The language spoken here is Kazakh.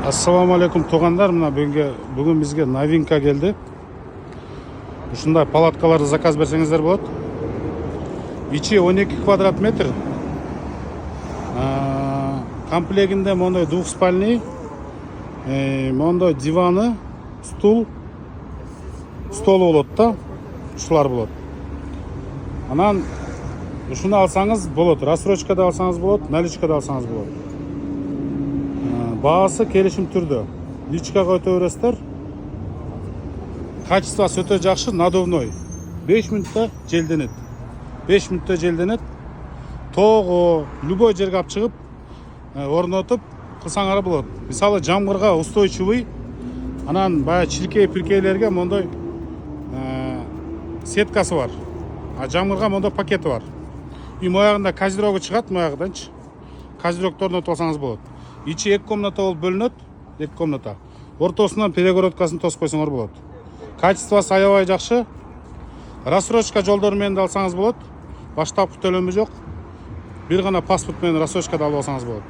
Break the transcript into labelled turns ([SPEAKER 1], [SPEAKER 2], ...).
[SPEAKER 1] Assalamu alaikum туғандар. Мына бүгін бізге новинка келді. Ушундай палаткаларды заказ берсеңіздер болады. Ичи 12 квадрат метр. Комплегінде мондай двухспальный, мондай диваны, стол болады да. Ушулар болады. Анан ушуну алсаңыз болот. Рассрочкада алсаңыз болот, наличкада алсаңыз болот. Баасы келишим түрдө. Личкага өтө бересиздер. Качествосы өтө жакшы, надувной. 5 мүнөттө желденет. 5 мүнөттө желденет. Тоого любой жерге алып чыгып, орнотуп кылсаңар болот. Мисалы жамгырга устойчивый, анан баягы чиркей-пиркейлерге мондай сеткасы бар. А жамгырга мондай пакети бар. И моягында козирогу чыгат, моягыданчы. Козирогду орнотуп алсаңыз болот. Ичи 2 комната болуп бөлүнөт, 2 комната. Ортосунан перегородкасын тосуп койсоңор болот. Качествосы аябай жакшы. Рассрочка жолдору менен да алсаңыз болот. Баштапкы төлөмү жок. Бир гана паспорт менен рассрочкада алып алсаңыз болот.